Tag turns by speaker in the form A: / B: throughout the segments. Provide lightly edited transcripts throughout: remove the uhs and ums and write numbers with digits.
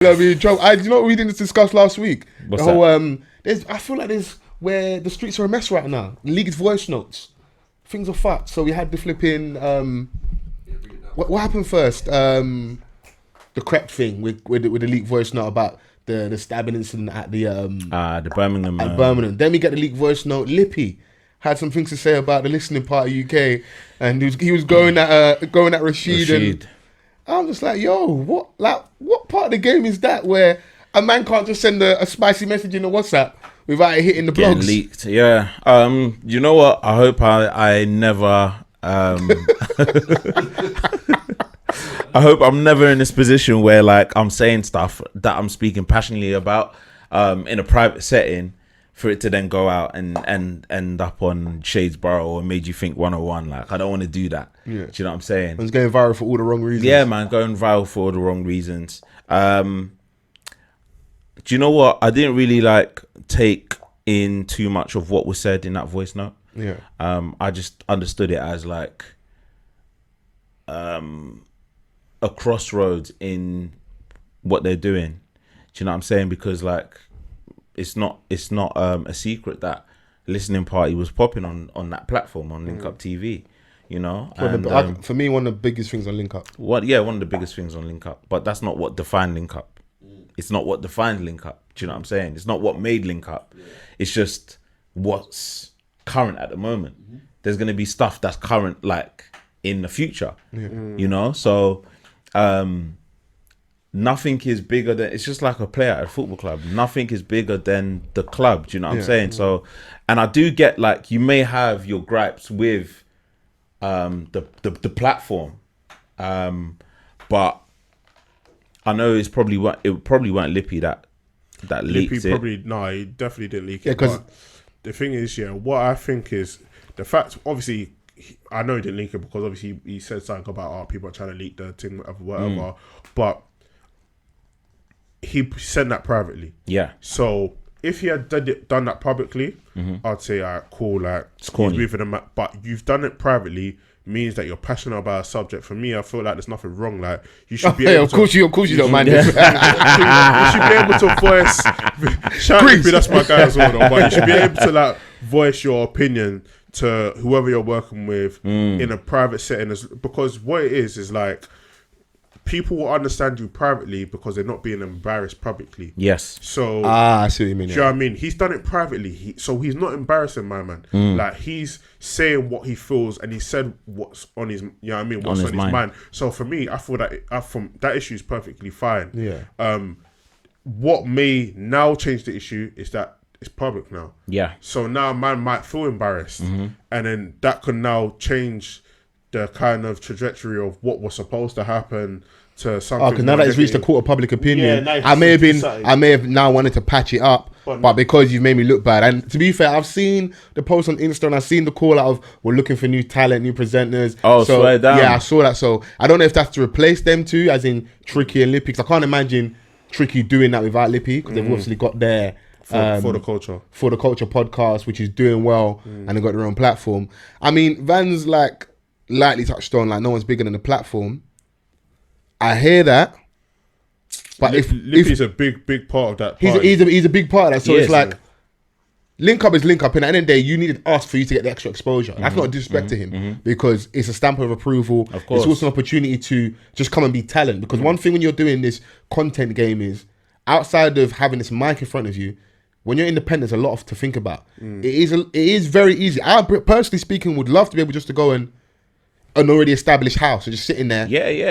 A: I mean, do you know what we didn't discuss last week?
B: What's
A: the whole
B: that?
A: I feel like there's where the streets are a mess right now. Leaked voice notes, things are fucked. So we had the flipping what happened first? The Crep thing with the leaked voice note about the stabbing incident at the
B: Birmingham.
A: At Birmingham. Then we get the leaked voice note. Lippy had some things to say about the listening party UK, and he was going at Rashid. And I'm just like, yo, what part of the game is that where a man can't just send a spicy message in the WhatsApp without it hitting the blogs?
B: Leaked, yeah. You know what? I hope I never. I hope I'm never in this position where like I'm saying stuff that I'm speaking passionately about in a private setting, for it to then go out and end up on Shadesborough or Made You Think 101. Like, I don't want to do that. Yeah. Do you know what I'm saying?
A: It's going viral for all the wrong reasons.
B: Yeah, man, going viral for all the wrong reasons. Do you know what? I didn't really like take in too much of what was said in that voice note.
A: Yeah.
B: I just understood it as like a crossroads in what they're doing. Do you know what I'm saying? Because like it's not a secret that Listening Party was popping on that platform on Link Up TV. You know, and,
A: for me, one of the biggest things on Link Up.
B: One of the biggest things on Link Up, but that's not what defined Link Up. It's not what defined Link Up. Do you know what I'm saying? It's not what made Link Up. Yeah. It's just what's current at the moment. There's going to be stuff that's current like in the future. You know, so nothing is bigger than, it's just like a player at a football club. Nothing is bigger than the club. Do you know what I'm saying? So, and I do get like, you may have your gripes with the platform, but I know it probably weren't Lippy that leaked it.
C: He definitely didn't leak it. Because the thing is, what I think is the fact. Obviously, I know he didn't leak it because obviously he said something about people are trying to leak the thing, whatever. But he sent that privately. Yeah. So if he had done that publicly, I'd say, all right, cool. Like, he's moving them. But you've done it privately means that you're passionate about a subject. For me, I feel like there's nothing wrong. Like, you should be able
A: of course you don't mind this.
C: You should be able to voice. Shout out, that's my guy as well. But you should be able to like voice your opinion to whoever you're working with in a private setting, because what it is like, people will understand you privately because they're not being embarrassed publicly. Yes. So
A: I see what you mean.
C: Do you know what I mean? He's done it privately, so he's not embarrassing my man. Like, he's saying what he feels, and he said what's on his, you know what I mean, what's on his mind. So for me, I feel that from that issue is perfectly fine. Yeah. What may now change the issue is that it's public now. Yeah. So now man might feel embarrassed, and then that can now change the kind of trajectory of what was supposed to happen to something.
A: Because now that it's reached a court of public opinion, I may have now wanted to patch it up, but because you've made me look bad. And to be fair, I've seen the post on Insta and I've seen the call out of we're looking for new talent, new presenters. Oh, so swear down. Yeah, I saw that. So I don't know if that's to replace them two, as in Tricky and Lippy. Because I can't imagine Tricky doing that without Lippy, because they've obviously got their
C: for the culture
A: podcast, which is doing well, and they've got their own platform. I mean, Vans like lightly touched on like no one's bigger than the platform. I hear that, but
C: Lippy's a big part of that.
A: He's a big part of that. So it's like Link Up is Link Up, and at the end of the day, you needed us for you to get the extra exposure. That's not a disrespect to him, because it's a stamp of approval. Of course. It's also an opportunity to just come and be talent. Because one thing when you're doing this content game is, outside of having this mic in front of you, when you're independent, there's a lot to think about. It is very easy. I personally speaking would love to be able just to go and an already established house and just sitting there.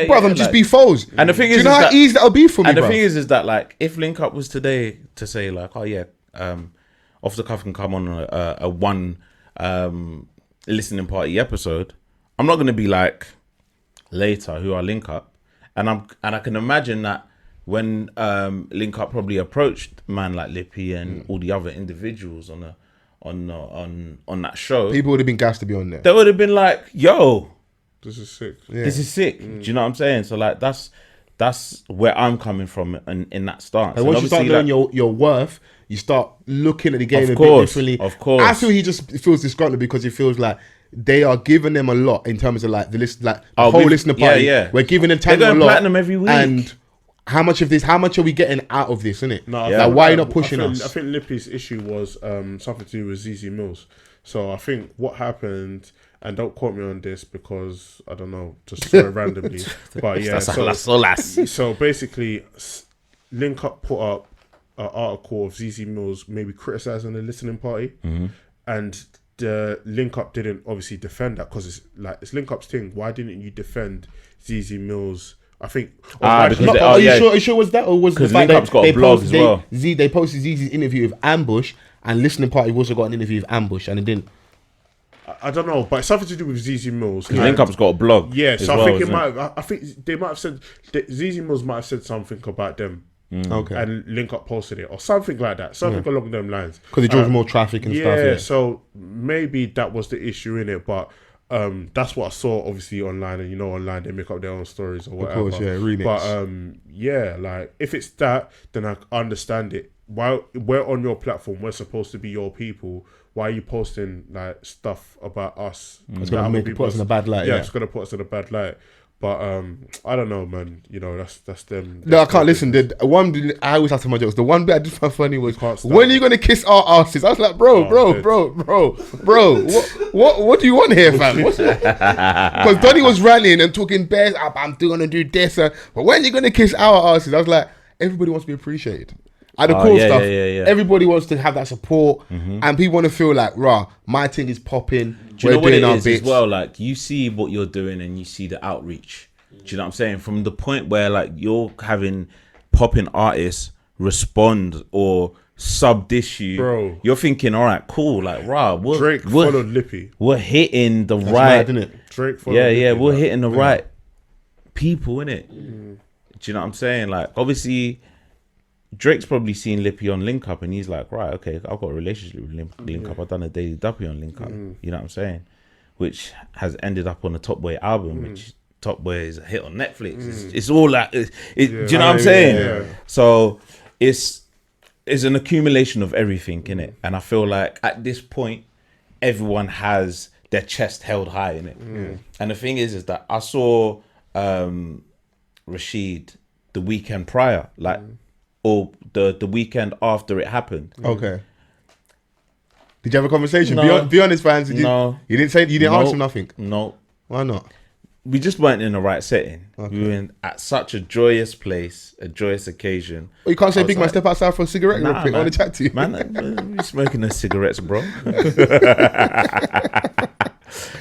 A: Brother, just be Fols.
B: And the thing is,
A: do you know how easy that'll be for me?
B: And the thing is that like, if Link Up was today to say like, oh yeah, Off the Cuff can come on a one listening party episode, I'm not gonna be like, later, who are Link Up, and I can imagine that when Link Up probably approached man like Lippy and all the other individuals on that show,
A: people would have been gassed to be on there.
B: They would have been like, yo,
C: this is sick.
B: Yeah. This is sick. Do you know what I'm saying? So like, that's where I'm coming from in that stance.
A: And once you start knowing your worth, you start looking at the game a bit differently.
B: Of course.
A: I feel he just feels disgruntled because he feels like they are giving them a lot in terms of like the list, like the whole listener party. Yeah. We're giving them talent a lot.
B: Platinum every week.
A: And how much are we getting out of this, innit?
C: No,
A: like, why are you not pushing us?
C: I think Lippy's issue was something to do with ZZ Mills. So I think what happened, and don't quote me on this because I don't know, just so randomly. But yeah, so basically, Link Up put up an article of ZZ Mills maybe criticizing the listening party, and the Link Up didn't obviously defend that because it's Link Up's thing. Why didn't you defend ZZ Mills? I think.
A: Are you sure was that, or was
B: because Link Up's got a blog as well?
A: They posted ZZ's interview with Ambush, and listening party also got an interview with Ambush, and it didn't.
C: I don't know, but it's something to do with ZZ Mills.
B: Link Up's got a blog.
C: Yeah, so I think I think they might have said ZZ Mills might have said something about them.
A: Okay.
C: And Link Up posted it or something like that, something along them lines.
A: Because it draws more traffic and stuff. Yeah,
C: so maybe that was the issue in it, but that's what I saw obviously online, and online they make up their own stories or whatever.
A: Of course, yeah, remix.
C: But like if it's that, then I understand it. While we're on your platform, we're supposed to be your people. Why are you posting like stuff about us?
A: It's gonna put us in a bad light.
C: Yeah, it's gonna put us in a bad light. But I don't know, man. That's them.
A: No, I can't listen. The one I always have to my jokes. The one bit I did find funny was, when are you gonna kiss our asses? I was like, bro. What do you want here, fam? Because Donnie was rallying and talking bears. I'm gonna do this, but when are you gonna kiss our asses? I was like, everybody wants to be appreciated. And the cool stuff. Everybody wants to have that support, and people want to feel like, my thing is popping.
B: Do you know what it is as well? Like, you see what you're doing and you see the outreach. Do you know what I'm saying? From the point where like you're having popping artists respond or sub dish you, bro, you're thinking, all right, cool. Like,
C: Drake followed Lippy.
B: We're hitting the right,
A: mad, innit?
C: Drake followed Lippy,
B: we're hitting the right people, innit? Do you know what I'm saying? Like, obviously, Drake's probably seen Lippy on Link Up and he's like, right, okay, I've got a relationship with Link Up. I've done a daily duppy on Link Up. You know what I'm saying? Which has ended up on the Top Boy album, which Top Boy is a hit on Netflix. It's all like, do you know what I'm saying?
C: Yeah.
B: So it's an accumulation of everything, innit? And I feel like at this point, everyone has their chest held high, innit? And the thing is that I saw Rashid the weekend prior, like, or the weekend after it happened.
A: Okay. Did you have a conversation?
B: No.
A: Be honest, fans.
B: No.
A: You didn't ask him nothing?
B: No.
A: Why not?
B: We just weren't in the right setting.
A: Okay.
B: We were at such a joyous place, a joyous occasion.
A: Well, you can't say, big man, step outside for a cigarette real quick. I want to chat to you.
B: Man, we smoking those cigarettes, bro.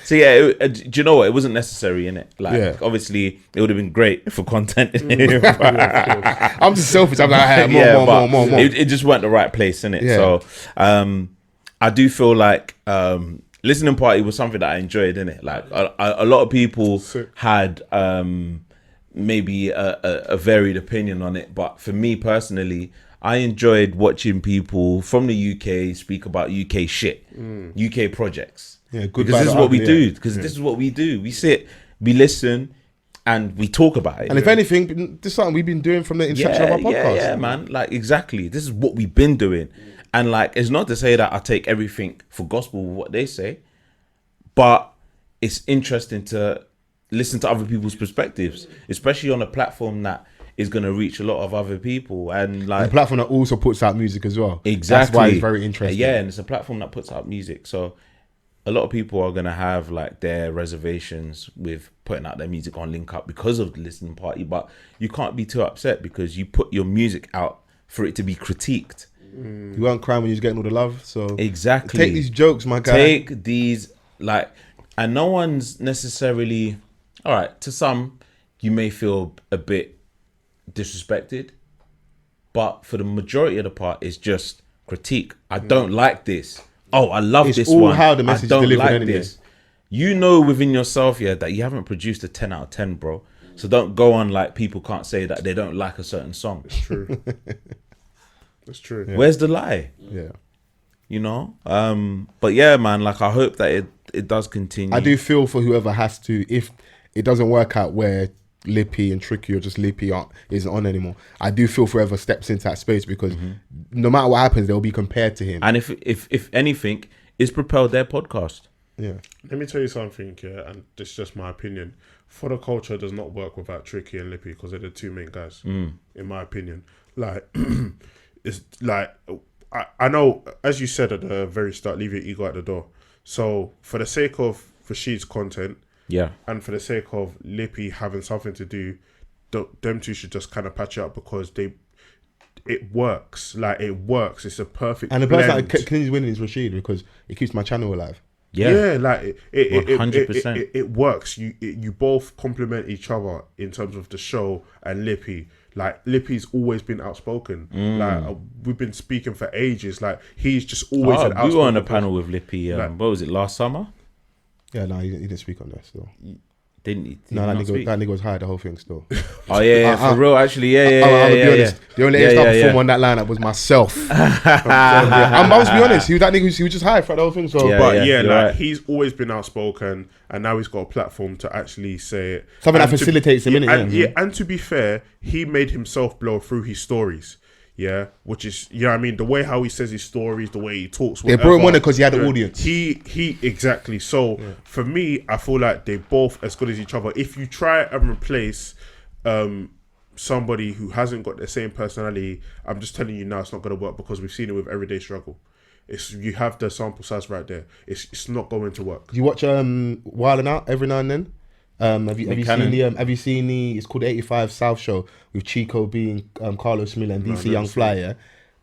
B: So yeah, do you know what? It wasn't necessary, innit? Like, obviously, it would have been great for content.
A: I'm just selfish. I'm like, hey, more.
B: It just weren't the right place, innit?
A: Yeah.
B: So, I do feel like listening party was something that I enjoyed, innit? Like a lot of people had maybe a varied opinion on it, but for me personally, I enjoyed watching people from the UK speak about UK shit, UK projects.
A: Yeah, good.
B: Because this is what we do. Because this is what we do. We sit, we listen, and we talk about it.
A: And if anything, this is something we've been doing from the inception of our podcast.
B: Yeah, man. Like, exactly. This is what we've been doing. And like, it's not to say that I take everything for gospel what they say, but it's interesting to listen to other people's perspectives, especially on a platform that is going to reach a lot of other people. And like,
A: a platform that also puts out music as well.
B: Exactly.
A: That's why it's very interesting.
B: Yeah, and it's a platform that puts out music. So a lot of people are going to have like their reservations with putting out their music on Link Up because of the listening party, but you can't be too upset because you put your music out for it to be critiqued.
A: You weren't crying when you was getting all the love. So
B: exactly,
A: take these jokes, my guy.
B: Take these, like, and no one's necessarily, all right, to some, you may feel a bit disrespected, but for the majority of the part, it's just critique. I don't like this. Oh, I love this one. How the message I don't like anyway. This. You know within yourself, that you haven't produced a 10 out of 10, bro. So don't go on like people can't say that they don't like a certain song.
C: It's true. It's true.
B: Yeah. Where's the lie?
A: Yeah.
B: You know? But yeah, man, like I hope that it does continue.
A: I do feel for whoever has to, if it doesn't work out where Lippy and Tricky or just Lippy isn't on anymore, I do feel for whoever steps into that space, because no matter what happens, they'll be compared to him.
B: And if anything, it's propelled their podcast.
A: Yeah.
C: Let me tell you something, and this is just my opinion. For the Culture does not work without Tricky and Lippy because they're the two main guys, in my opinion. Like, it's like, I know, as you said at the very start, leave your ego at the door. So for the sake of Rashid's content, and for the sake of Lippy having something to do, them two should just kind of patch it up because it works. Like, it works. It's a perfect
A: And the
C: blend.
A: person that continues winning is Rashid because it keeps my channel alive.
C: Yeah, like it
B: 100%.
C: It works. You both complement each other in terms of the show. And Lippy, like, Lippy's always been outspoken. Like, we've been speaking for ages. Like, he's just always an outspoken.
B: We were on a panel with Lippy. What was it, last summer?
A: Yeah, no, he didn't speak on that still.
B: Didn't he?
A: No, that nigga was high the whole thing still.
B: Oh yeah, for real. Actually,
A: I'll be honest. The only perform on that lineup was myself. I'm about to be honest. He was that nigga. He was just high for the whole thing. So,
C: like, he's always been outspoken, and now he's got a platform to actually say it.
A: Something that facilitates him, innit?
C: And to be fair, he made himself blow through his stories. Yeah, which is, you know what I mean, the way how he says his stories, the way he talks.
A: They brought him on it because he had an audience.
C: He exactly. So for me, I feel like they're both as good as each other. If you try and replace somebody who hasn't got the same personality, I'm just telling you now, it's not going to work because we've seen it with Everyday Struggle. You have the sample size right there. It's not going to work.
A: Do you watch Wild 'N Out every now and then? Have you seen the? It's called the 85 South Show with Chico being Carlos Miller and DC Young Fly. Yeah,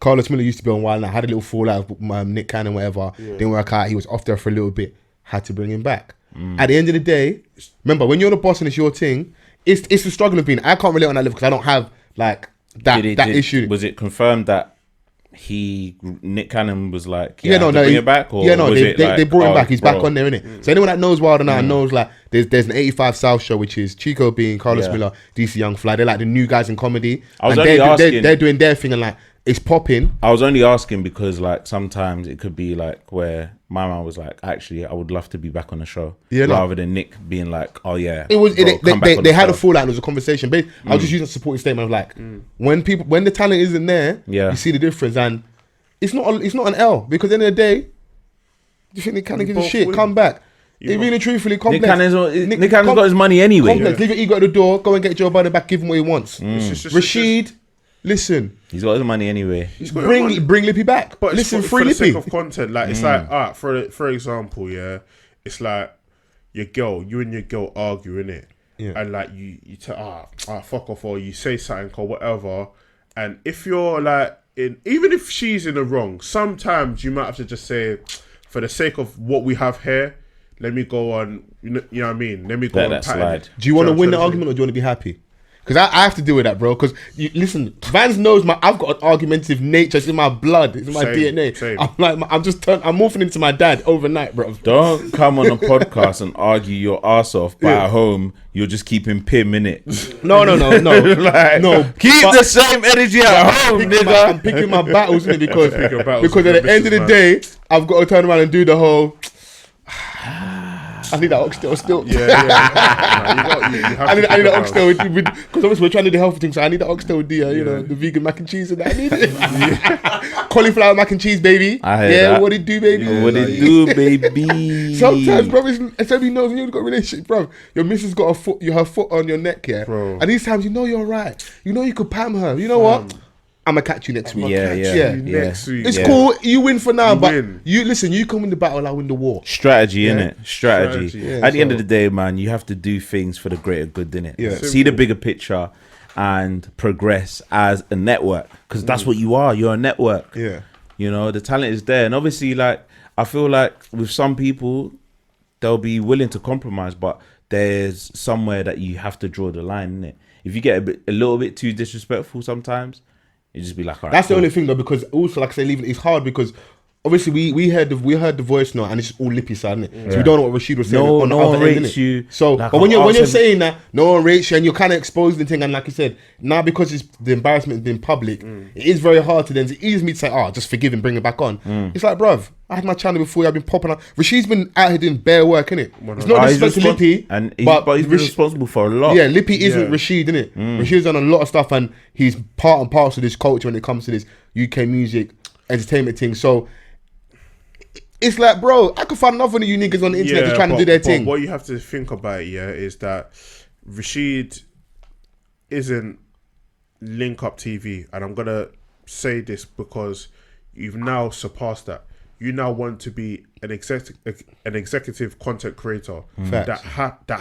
A: Carlos Miller used to be on Wild 'N Out, had a little fallout with Nick Cannon, whatever. Didn't work out. He was off there for a little bit. Had to bring him back. At the end of the day, remember when you're the boss and it's your thing. It's the struggle of being. I can't relate on that level because I don't have like that issue.
B: Was it confirmed that Nick Cannon was like, bring it back? Or
A: they brought him back. He's back on there, innit? So anyone that knows Wild 'N Out knows like there's an 85 South show which is Chico being Carlos Miller, DC Young Fly. They're like the new guys in comedy. They're doing their thing and like it's popping.
B: I was only asking because like sometimes it could be like where my man was like, actually, I would love to be back on the show, rather than Nick being like, oh yeah.
A: It was they had a fallout. And it was a conversation. But I was just using a supporting statement of like when the talent isn't there, you see the difference, and it's not an L because at the end of the day, do you think Nick Cannon gives a shit? Come back. It really truthfully complex.
B: Nick Cannon's got his money anyway.
A: Complex. Leave your ego at the door. Go and get Joe Budden back. Give him what he wants. Rashid. Listen,
B: he's got his money anyway.
A: Bring Lippy back.
C: But
A: listen,
C: for
A: free
C: the
A: Lippy.
C: sake of content, like it's like, for example, it's like you and your girl argue, innit? And like you tell fuck off, or you say something or whatever, and if you're like even if she's in the wrong, sometimes you might have to just say, for the sake of what we have here, let me go on. You know what I mean? Let me go on.
B: Slide.
A: Do you want to win the argument or do you want to be happy? Because I have to deal with that, bro. Because listen, Vans knows I've got an argumentative nature. It's in my blood. It's in my DNA.
C: Same.
A: I'm like, I'm morphing into my dad overnight, bro.
B: Don't come on a podcast and argue your ass off. But at home, you're just keeping Pim in it.
A: No.
B: Like,
A: no.
B: Keep the same energy at home, nigga.
A: I'm picking my battles, innit? Because at the end of the day, I've got to turn around and do the whole. I need that oxtail still. I need that oxtail because obviously we're trying to do healthy things. So I need that oxtail with the vegan mac and cheese and that. I need it. Cauliflower mac and cheese, baby.
B: I hear that.
A: What it do, baby?
B: What it do, baby?
A: Sometimes, bro, Sebby knows when you've got a relationship, bro. Your missus got her foot on your neck,
C: bro.
A: And these times, you know you're right. You know you could pam her. You know what? I'm gonna catch you next week.
C: Next week.
A: It's cool. You win for now, but you listen. You can win the battle. I win the war.
B: Strategy, innit? Strategy. At the end of the day, man, you have to do things for the greater good, innit?
A: Yeah.
B: See the bigger picture and progress as a network, because that's what you are. You're a network.
A: Yeah.
B: You know, the talent is there, and obviously, like, I feel like with some people, they'll be willing to compromise, but there's somewhere that you have to draw the line, innit? If you get a little bit too disrespectful sometimes, you just be like, all right.
A: That's the only thing though, because also, like I say, leaving it's hard because obviously we heard the voice note and it's all Lippy side, innit? Yeah. So we don't know what Rashid was saying.
B: No one rates you.
A: So, like, but when you're saying that no one rates you and you're kind of exposing the thing, and like you said, now because the embarrassment has been public, it is very hard to then. It's easy for me to say, just forgive and bring it back on. It's like, bruv, I had my channel before. I've been popping up. Rashid's been out here doing bare work, innit? It's not disrespect to Lippy,
B: but he's been responsible for a lot.
A: Yeah, Lippy isn't Rashid, innit? Rashid's done a lot of stuff, and he's part and parcel of this culture when it comes to this UK music entertainment thing. So it's like, bro, I could find enough of you niggas on the internet just trying to do their thing.
C: What you have to think about, is that Rashid isn't Link Up TV, and I'm gonna say this because you've now surpassed that. You now want to be an executive content creator that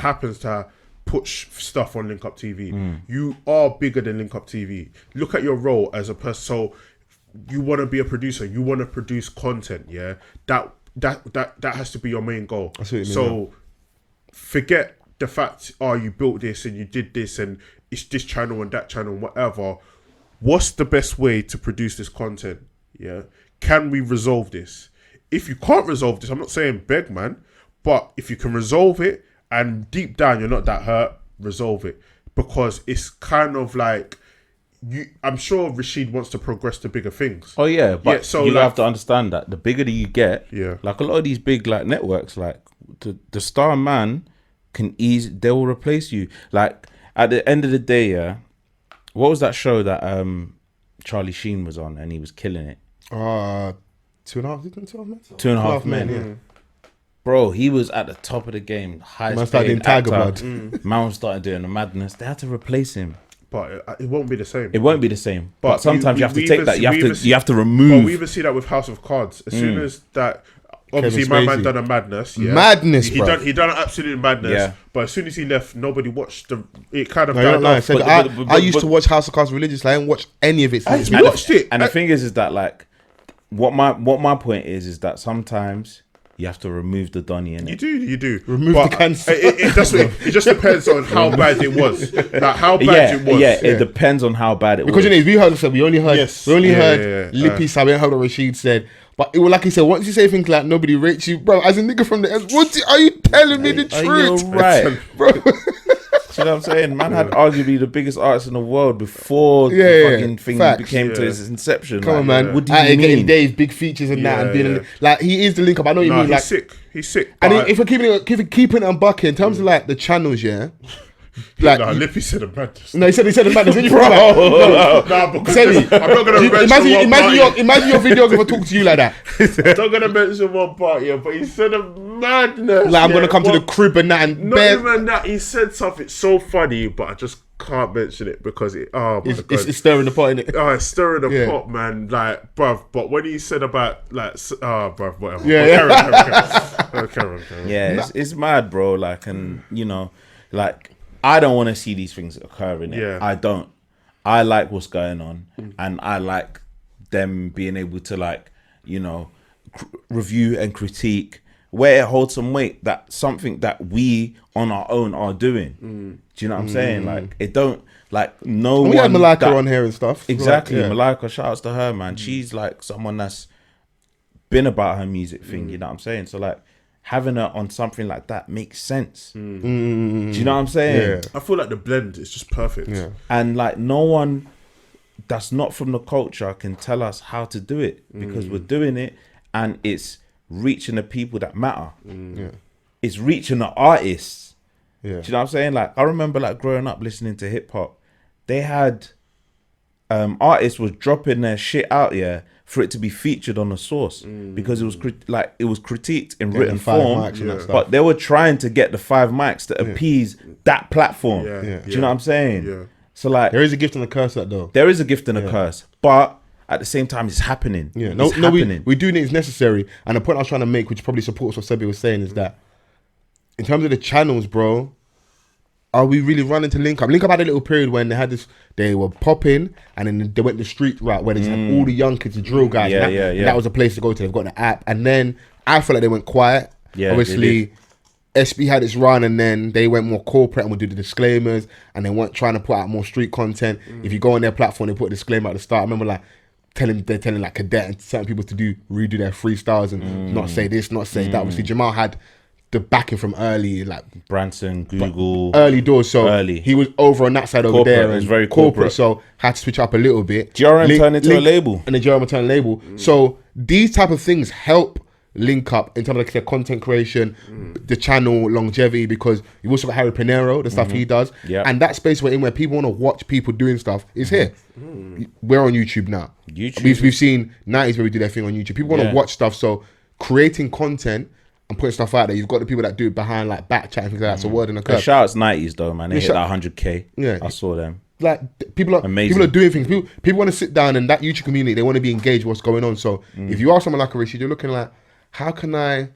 C: happens to put stuff on Link Up TV. You are bigger than Link Up TV. Look at your role as a person. So you want to be a producer. You want to produce content. Yeah, that has to be your main goal. So forget the fact, you built this and you did this and it's this channel and that channel, whatever. What's the best way to produce this content? Yeah. Can we resolve this? If you can't resolve this, I'm not saying beg, man, but if you can resolve it and deep down you're not that hurt, resolve it. Because it's kind of like, I'm sure Rashid wants to progress to bigger things.
B: Oh yeah, but so you have to understand that the bigger that you get, like a lot of these big like networks, like the star man they will replace you. Like at the end of the day, what was that show that Charlie Sheen was on and he was killing it?
A: 2.5 Men.
B: 2.5 Men. Yeah. Bro, he was at the top of the game.
A: Man started doing Tiger Blood.
B: Man started doing the madness. They had to replace him.
C: But it won't be the same.
B: It won't be the same. But sometimes you have to take that. You have to remove.
C: But we even see that with House of Cards. As soon as that, obviously, my man done a madness. Yeah.
A: Madness, bro.
C: He done an absolute madness. Yeah. But as soon as he left, nobody watched it. Kind of.
A: I used to watch House of Cards religiously. I didn't watch any of it.
C: I watched it.
B: And the thing is that like, what my point is that sometimes you have to remove the Donny in it.
C: You do.
A: Remove the cancer.
C: It just depends on how bad it was. Like how bad it was.
B: Yeah, it depends on how bad it was.
A: Because we only heard Lippy said, we heard what Rashid said. But it was like he said, once you say things like nobody rates you, bro, as a nigga from the are you telling me the truth?
B: You're right. Bro. You know what I'm saying? Man had arguably the biggest artist in the world before the fucking thing became to its inception.
A: Come on, man. What do you mean? Getting Dave's big features and that, and being like, he is the link up. I know you mean. Like,
C: he's sick.
A: And if we're keeping it unbucket in terms of like the channels, like,
C: Lippy said a madness.
A: No, he said a madness.
C: Because Sebby, I'm not gonna
A: imagine your videographer talk to you like that.
C: I'm not gonna mention one part here, but he said a madness.
A: Like I'm gonna come to the crib and that, and
C: not even that. He said something so funny, but I just can't mention it because it's
A: stirring the pot, innit?
C: Oh, it's stirring the pot, man. Like, bruv. But when he said about like, bruv, whatever. Karen.
B: Yeah, it's mad, bro. Like, and you know, like. I don't want to see these things occurring.
C: Yeah.
B: I don't. I like what's going on, and I like them being able to like, you know, review and critique where it holds some weight. That something that we on our own are doing. Do you know what I'm saying? Like it don't like no one.
A: We had Malika on here and stuff.
B: Exactly, Malika. Shout outs to her, man. She's like someone that's been about her music thing. You know what I'm saying? So like. Having her on something like that makes sense. Do you know what I'm saying?
C: I feel like the blend is just perfect.
A: Yeah.
B: And like no one that's not from the culture can tell us how to do it because we're doing it and it's reaching the people that matter. It's reaching the artists. Do you know what I'm saying? Like I remember like growing up listening to hip hop. They had artists was dropping their shit out for it to be featured on the source because it was critiqued in written form, but they were trying to get the 5 mics to appease that platform. Do you know what I'm saying?
C: Yeah.
B: So like,
A: there is a gift and a curse, that though.
B: There is a gift and a curse, but at the same time, it's happening.
A: Yeah, we do think it's necessary. And the point I was trying to make, which probably supports what Sebby was saying, is that in terms of the channels, bro. Are we really running to Link Up? Link Up had a little period when they were popping, and then they went the street route where they just had all the young kids, the drill guys. And that was a place to go to. They've got an app, and then I feel like they went quiet. Yeah, obviously, SB had its run, and then they went more corporate and would do the disclaimers, and they weren't trying to put out more street content. If you go on their platform, they put a disclaimer at the start. I remember like they're telling like Cadet and certain people to redo their freestyles and not say this, not say that. Obviously, Jamal had the backing from early, like
B: Branson, Google,
A: early doors. So he was over on that side over there.
B: It was very corporate,
A: so had to switch up a little bit.
B: GRM turned into a label,
A: and the GRM turned label. So these type of things help Link Up in terms of like their content creation, the channel longevity, because you've also got Harry Pinero, the stuff he does, and that space we're in where people want to watch people doing stuff is here. We're on YouTube now. We've seen 90s where we do their thing on YouTube. People want to watch stuff, so creating content and putting stuff out there. You've got the people that do it behind like back chat and things like that. So word in the curve.
B: Shout outs 90s though, man. They hit that 100k.
A: Yeah,
B: I saw them.
A: Like people are doing things. People want to sit down and that YouTube community. They want to be engaged with what's going on. So if you are someone like a Rashid, you're looking like, how can I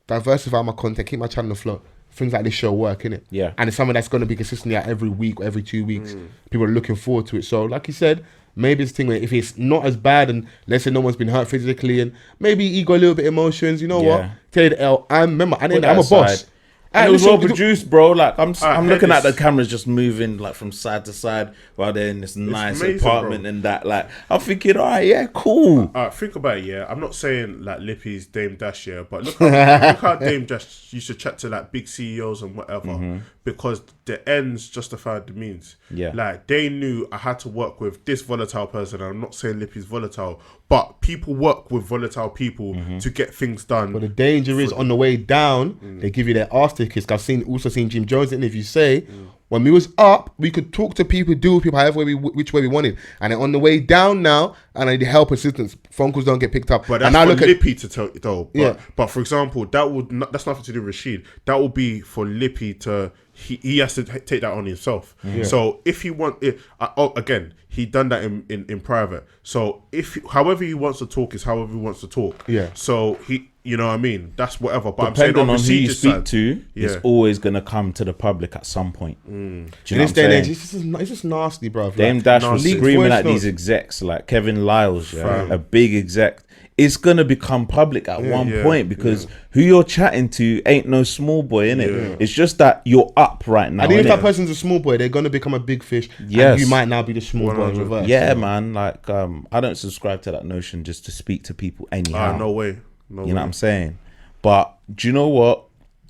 A: diversify my content, keep my channel afloat? Things like this show work, innit?
B: Yeah.
A: And it's something that's going to be consistently out every week or every 2 weeks. People are looking forward to it. So like you said, maybe it's a thing where if it's not as bad and let's say no one's been hurt physically and maybe you got a little bit of emotions, you know what? Tell you the L. I'm a boss.
B: And it was well produced, bro. Like I'm looking at the cameras just moving like from side to side while they're in this nice amazing, apartment, bro. And that. Like I'm thinking, all right, yeah, cool.
C: Think about it, yeah. I'm not saying like Lippy's Dame Dash, yeah, but look how Dame Dash used to chat to like big CEOs and whatever because the ends justified the means.
B: Yeah,
C: like they knew I had to work with this volatile person. And I'm not saying Lippy's volatile, but people work with volatile people to get things done.
A: But the danger is on the way down, they give you their arse tickets. I've also seen Jim Jones in interview say, when we was up, we could talk to people, deal with people, however which way we wanted. And then on the way down now, and I need help, assistance, phone calls don't get picked up.
C: But that's for Lippy to tell though. But for example, that's nothing to do with Rashid. That would be for Lippy to. He has to take that on himself. So if he want it, again, he done that in private. So however he wants to talk is however he wants to talk.
A: Yeah.
C: So he, you know what I mean? That's whatever. But
B: depending
C: I'm saying
B: on who you speak to, it's always gonna come to the public at some point. Do you know
A: in this day and age, it's just nasty, bro.
B: Dame Dash was screaming at these execs like Kevin Lyles, a big exec. It's gonna become public at one point because who you're chatting to ain't no small boy, innit? Yeah. It's just that you're up right now.
A: And if that person's a small boy, they're gonna become a big fish. Yes. And you might now be the small boy in reverse.
B: Yeah, man. Like I don't subscribe to that notion just to speak to people anyhow.
C: No way.
B: You know what I'm saying? But do you know what?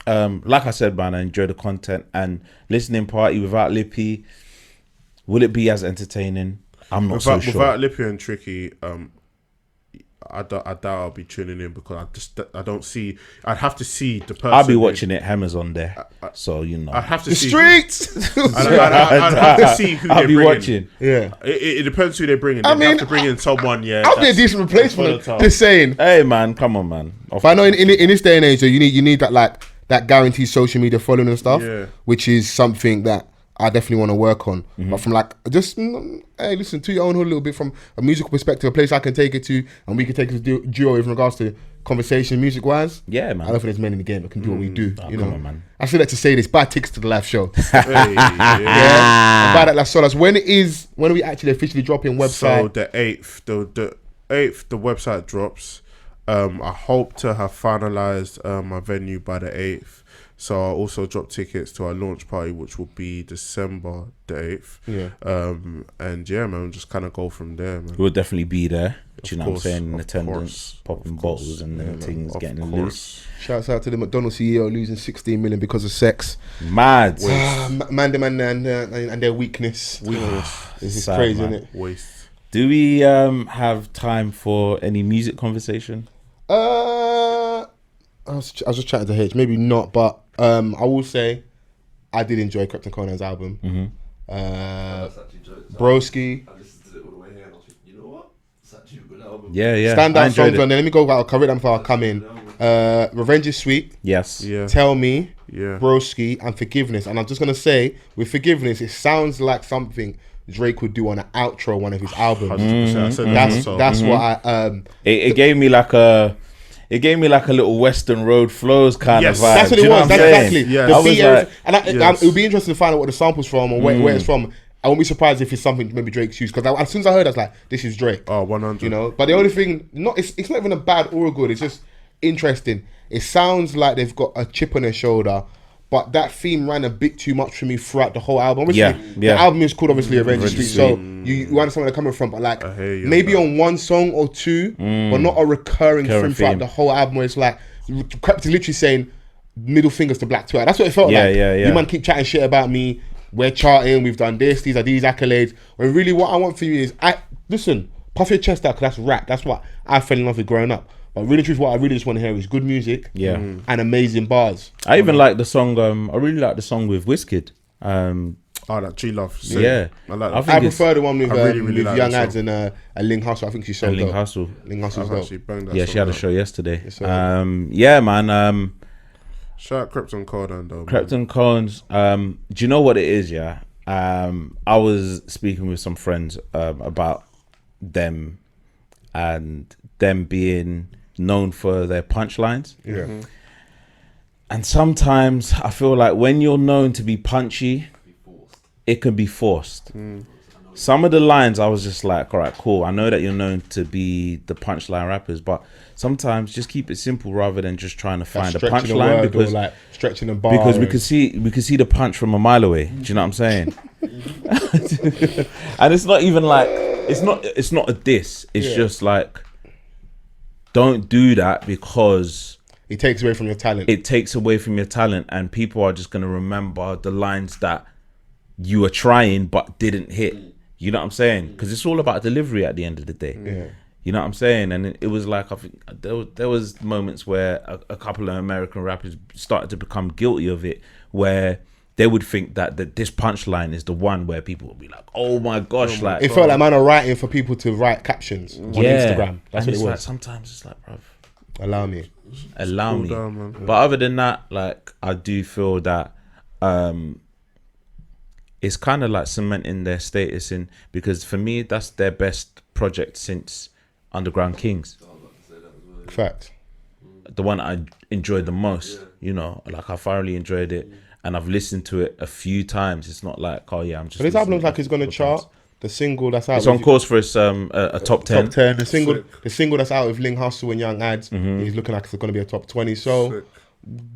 B: Like I said, man, I enjoy the content and listening party without Lippy. Will it be as entertaining? I'm not so sure.
C: Without Lippy and Tricky, I doubt I'll be tuning in because I don't see. I'd have to see the person.
B: I'll be watching it. Hammer's on there, so you know.
C: I'd have to
A: the
C: see
A: streets.
C: I'd have to see who
B: I'll
C: they're
B: be
C: bringing.
B: Watching.
C: Yeah, it depends who they're bringing. They have to bring in someone. Yeah,
A: I'll be a decent replacement. Just saying.
B: Hey man, come on, man.
A: But I know in this day and age, though, you need that that guaranteed social media following and stuff, which is something that I definitely want to work on. But from hey, listen, to your own hood a little bit from a musical perspective, a place I can take it to, and we can take it to duo in regards to conversation, music wise.
B: Yeah, man.
A: I don't think there's men in the game that can do what we do.
B: Oh,
A: you know,
B: on, man.
A: I say that to say this: buy tickets to the live show.
C: Hey,
A: and buy that last solace. When are we actually officially dropping website?
C: So the 8th, the 8th, the website drops. I hope to have finalized my venue by the 8th. So I'll also drop tickets to our launch party, which will be December the 8th.
A: Yeah.
C: And yeah, man, just kind of go from there, man.
B: We'll definitely be there. Do you know what I'm saying? In attendance, popping bottles and things getting loose.
A: Shouts out to the McDonald's CEO losing 16 million because of sex.
B: Mad.
A: Man and their weakness. This is crazy, isn't it?
C: Waste.
B: Do we have time for any music conversation?
A: I was just chatting to H. Maybe not, but I will say I did enjoy Captain Conan's album. Broski.
D: I listened to it all the way here and I was thinking, you know what? It's actually a good album.
B: Yeah.
A: Standout songs on there. Let me go. I'll cover them before I come in. Revenge is Sweet.
B: Yes.
C: Yeah.
A: Tell Me.
C: Yeah.
A: Broski and Forgiveness. And I'm just gonna say, with Forgiveness, it sounds like something Drake would do on an outro one of his albums.
C: 100%.
A: That's what I.
B: It gave me like a. It gave me like a little Western Road Flows kind of vibe.
A: That's what it was. That's exactly.
C: Yes.
A: The beat, it would be interesting to find out what the sample's from or where it's from. I won't be surprised if it's something maybe Drake's used, because as soon as I heard, I was like, "This is Drake."
C: Oh, 100.
A: You know, but the only thing, it's not even a bad or a good. It's just interesting. It sounds like they've got a chip on their shoulder, but that theme ran a bit too much for me throughout the whole album. Obviously, the album is called obviously Revenge Street, so you understand where they're coming from. But like maybe on one song or two, but not a recurring theme throughout the whole album. Where it's like Crept is literally saying middle fingers to Black Twitter. That's what it felt like. You man keep chatting shit about me. We're charting. We've done this. These are these accolades. When really, what I want for you is, listen, puff your chest out, because that's rap. That's what I fell in love with growing up. But really, truth, what I really just want to hear is good music, and amazing bars.
B: I even like the song. I really like the song with Wizkid.
C: Oh, that G Love.
B: Yeah.
C: I like
B: I
C: that.
B: think
A: I prefer the one with,
C: really like
A: Young
C: that
A: Ads and Ling Hustle. I think she's so
B: Ling
A: dope.
B: Hustle.
A: Ling Hustle's
C: I've
A: dope.
C: actually banged that
B: Yeah,
C: song
B: she had a
C: out.
B: show yesterday.
A: Yes, sir.
B: Yeah, man.
C: Shout out Krypton Conan though.
B: Krypton Cones. Do you know what it is? Yeah. I was speaking with some friends about them and them being known for their punchlines.
A: Yeah.
B: And sometimes I feel like when you're known to be punchy, it can be forced. Some of the lines I was just like, all right, cool. I know that you're known to be the punchline rappers, but sometimes just keep it simple rather than just trying to find a punchline, because
A: like stretching a bar.
B: because we could see the punch from a mile away. Do you know what I'm saying? And it's not even like it's not a diss. It's just like, don't do that, because
A: it takes away from your talent.
B: it takes away from your talent, and people are just gonna remember the lines that you were trying but didn't hit. You know what I'm saying? Because it's all about delivery at the end of the day.
A: Yeah.
B: You know what I'm saying? And it was like, I think there was moments where a couple of American rappers started to become guilty of it, where they would think that this punchline is the one where people would be like, oh my gosh, like
A: It felt like man are writing for people to write captions on Instagram. That's what it was.
B: Like, sometimes it's like, bruv,
A: Allow me.
B: allow me.
C: down, man.
B: But other than that, like, I do feel that it's kind of like cementing their status in, because for me that's their best project since Underground Kings,
A: Fact.
B: the one I enjoyed the most. You know, like I thoroughly enjoyed it, and I've listened to it a few times. It's not like, oh yeah, I'm just.
A: But this album looks
B: listening
A: like it's gonna
B: to
A: chart.
B: times.
A: The single that's out.
B: It's on course for its a top 10.
A: Top 10. The single that's out with Ling Hustle and Young Ads is looking like it's going to be a top 20. So
C: Sick.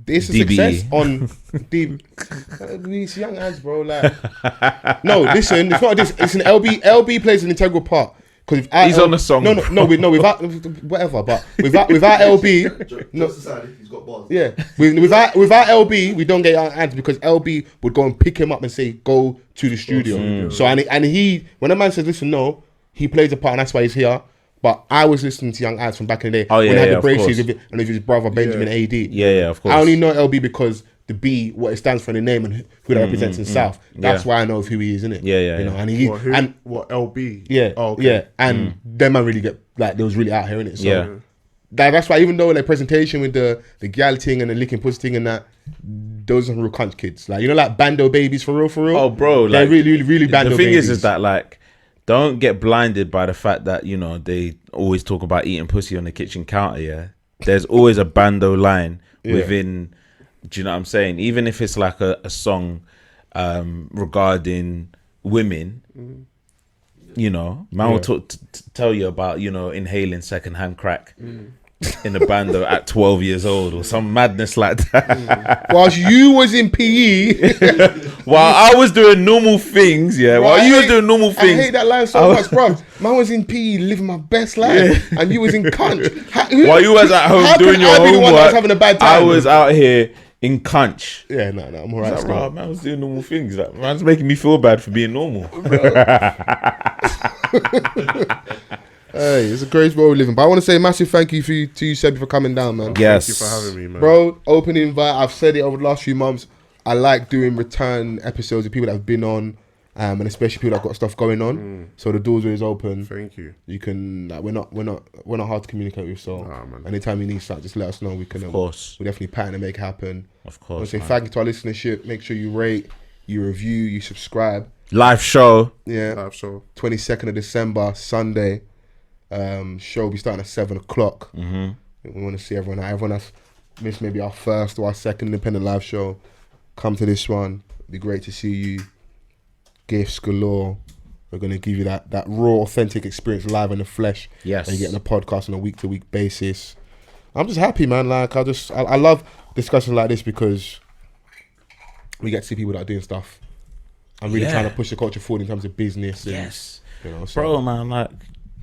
A: it's a
B: DBE.
A: success on these Young Ads, bro. Like, no, listen, it's not this. It's an LB plays an integral part. Because
B: He's on the song.
A: No, without whatever. But without LB, no.
D: He's got bars.
A: Yeah, without LB, we don't get Young Ads, because LB would go and pick him up and say, go to the studio. So and he, when a man says, listen, no, he plays a part and that's why he's here. But I was listening to Young Ads from back in the day when he had the braces and with his brother Benjamin AD.
B: Yeah, of course.
A: I only know LB because the B, what it stands for in the name and who that represents in South. That's why I know of who he is, innit?
B: Yeah.
A: You know, and he
C: What LB?
A: yeah,
C: Oh, okay.
A: yeah, and them man really get like they was really out here, innit? So
B: Yeah.
A: that's why even though like presentation with the gal thing and the licking pussy thing and that, those are real cunt kids. Like, you know, like bando babies for real.
B: Oh, bro,
A: they're
B: like,
A: really bando
B: the thing
A: babies.
B: is that, like, don't get blinded by the fact that, you know, they always talk about eating pussy on the kitchen counter. Yeah, there's always a bando line within. Do you know what I'm saying? Even if it's like a song regarding women, you know, man will tell you about, you know, inhaling secondhand crack in a bando at 12 years old or some madness like that.
A: Whilst you was in PE,
B: While I was doing normal things, while you was doing normal things.
A: I hate that line so much, bro. Man was in PE living my best life, and you was in cunt.
B: While you was at home doing your
A: I be the one that was
B: homework,
A: having a bad
B: I
A: time?
B: was out here in cunch.
A: Yeah, no, I'm alright.
B: Like, bro, man was doing normal things. Like, man's making me feel bad for being normal.
A: Hey, it's a great world we live in. But I want to say a massive thank you to you, Sebby, for coming down, man.
B: Yes.
C: Thank you for having me, man.
A: Bro, open invite. I've said it over the last few months. I like doing return episodes with people that have been on, and especially people that got stuff going on. So the door's always open.
C: Thank you.
A: You can like, we're not hard to communicate with. So
C: man.
A: anytime you need something, just let us know. We can.
B: Of course.
A: We'll definitely pattern and make it happen.
B: Of
A: I want
B: course.
A: to say
B: Man.
A: thank you to our listenership. Make sure you rate, you review, you subscribe.
B: Live show.
A: Yeah.
C: Live show.
A: 22nd of December, Sunday. Show will be starting at 7 o'clock. We want to see everyone. Everyone that's missed maybe our first or our second independent live show, come to this one. It'd be great to see you. Gifts galore. We're going to give you that raw, authentic experience live in the flesh.
B: Yes.
A: And you're getting a podcast on a week-to-week basis. I'm just happy, man. Like, I love discussions like this because we get to see people that are doing stuff. I'm really trying to push the culture forward in terms of business. And, you know, so.
B: Bro, man, like,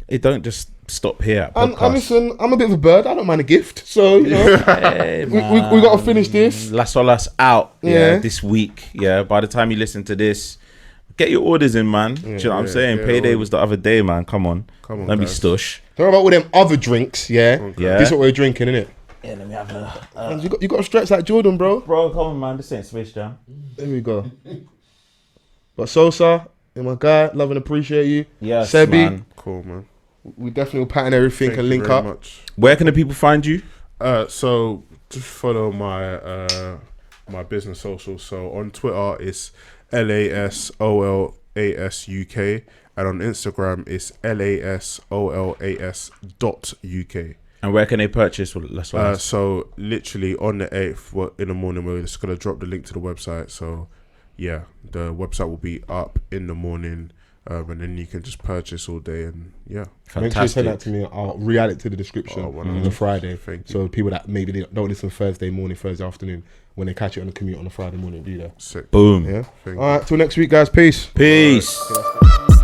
B: it don't just stop here at podcast.
A: And listen, I'm a bit of a bird. I don't mind a gift. So, you know,
B: Hey,
A: we got to finish this.
B: Las Olas out
A: Yeah.
B: this week. Yeah, by the time you listen to this, get your orders in, man. Do you know what I'm saying? Payday was the other day, man. Come on. Let me
C: guys.
B: stush.
A: Don't worry about all them other drinks, yeah?
B: Yeah.
A: This is what we're drinking, innit?
B: Yeah, let me have a...
A: You got to stretch like Jordan, bro.
B: Bro, come on, man. This ain't Space Jam.
A: There we go. Got Sosa, you're my guy. Love and appreciate you.
B: Yes,
A: Sebby,
B: man.
C: Cool, man.
A: we definitely will pattern everything and link up.
C: Much.
B: Where can the people find you?
C: So just follow my my business socials. So on Twitter it's LASOLASUK, and on Instagram it's LASOLAS.UK.
B: And where can they purchase?
C: So literally on the 8th in the morning, we're just gonna drop the link to the website. So yeah, the website will be up in the morning, and then you can just purchase all day. And yeah,
A: fantastic. Make sure you send that to me. I'll re-add it to the description on the Friday. So people that maybe don't listen Thursday morning, Thursday afternoon, when they catch it on the commute on a Friday morning, do that.
C: Sick.
B: Boom.
A: Yeah. All right. Till next week, guys. Peace.
B: Peace.
C: Right.